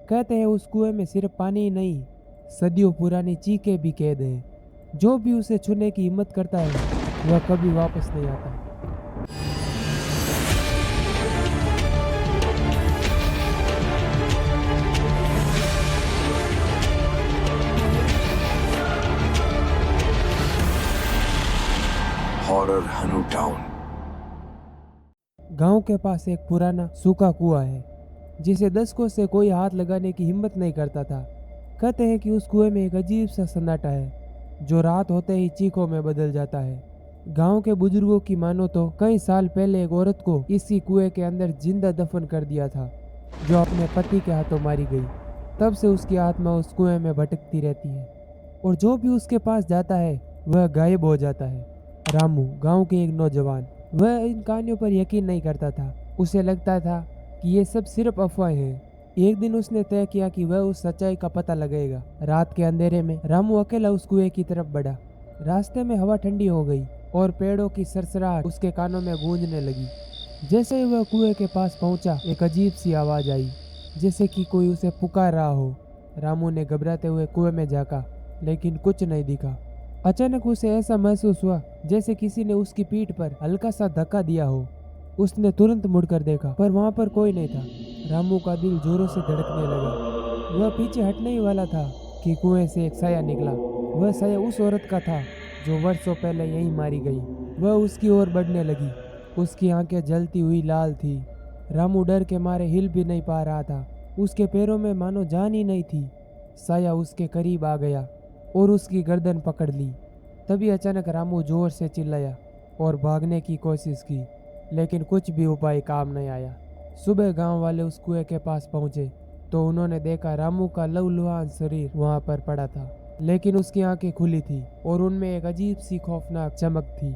कहते हैं उस कुएं में सिर्फ पानी ही नहीं, सदियों पुरानी चीखें भी कैद है। जो भी उसे छूने की हिम्मत करता है वह कभी वापस नहीं आता। हॉरर हनु टाउन। गांव के पास एक पुराना सूखा कुआं है जिसे दशकों से कोई हाथ लगाने की हिम्मत नहीं करता था। कहते हैं कि उस कुएं में एक अजीब सा सन्नाटा है जो रात होते ही चीखों में बदल जाता है। गांव के बुजुर्गों की मानो तो कई साल पहले एक औरत को इसी कुएं के अंदर जिंदा दफन कर दिया था, जो अपने पति के हाथों मारी गई। तब से उसकी आत्मा उस कुएं में भटकती रहती है और जो भी उसके पास जाता है वह गायब हो जाता है। रामू, गांव के एक नौजवान, वह इन कहानियों पर यकीन नहीं करता था। उसे लगता था कि ये सब सिर्फ अफवाहें हैं। एक दिन उसने तय किया कि वह उस सच्चाई का पता लगाएगा। रात के अंधेरे में रामू अकेला उस कुएं की तरफ बढ़ा। रास्ते में हवा ठंडी हो गई और पेड़ों की सरसराहट उसके कानों में गूंजने लगी। जैसे ही वह कुएं के पास पहुंचा, एक अजीब सी आवाज आई, जैसे कि कोई उसे पुकार रहा हो। रामू ने घबराते हुए कुएं में झांका, लेकिन कुछ नहीं दिखा। अचानक उसे ऐसा महसूस हुआ जैसे किसी ने उसकी पीठ पर हल्का सा धक्का दिया हो। उसने तुरंत मुड़कर देखा, पर वहां पर कोई नहीं था। रामू का दिल जोरों से धड़कने लगा। वह पीछे हटने ही वाला था कि कुएं से एक साया निकला। वह साया उस औरत का था जो वर्षों पहले यहीं मारी गई। वह उसकी ओर बढ़ने लगी। उसकी आंखें जलती हुई लाल थी। रामू डर के मारे हिल भी नहीं पा रहा था। उसके पैरों में मानो जान ही नहीं थी। साया उसके करीब आ गया और उसकी गर्दन पकड़ ली। तभी अचानक रामू जोर से चिल्लाया और भागने की कोशिश की, लेकिन कुछ भी उपाय काम नहीं आया। सुबह गांव वाले उस कुएं के पास पहुंचे तो उन्होंने देखा रामू का लहूलुहान शरीर वहां पर पड़ा था, लेकिन उसकी आंखें खुली थी और उनमें एक अजीब सी खौफनाक चमक थी।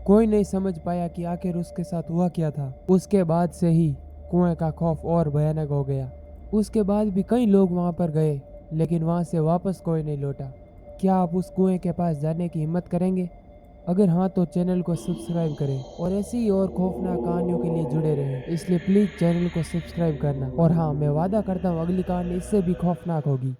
कोई नहीं समझ पाया कि आखिर उसके साथ हुआ क्या था। उसके बाद से ही कुएं का खौफ और भयानक हो गया। उसके बाद भी कई लोग वहां पर गए, लेकिन वहां से वापस कोई नहीं लौटा। क्या आप उस कुएं के पास जाने की हिम्मत करेंगे? अगर हाँ तो चैनल को सब्सक्राइब करें और ऐसी ही और खौफनाक कहानियों के लिए जुड़े रहें। इसलिए प्लीज चैनल को सब्सक्राइब करना। और हाँ, मैं वादा करता हूँ अगली कहानी इससे भी खौफनाक होगी।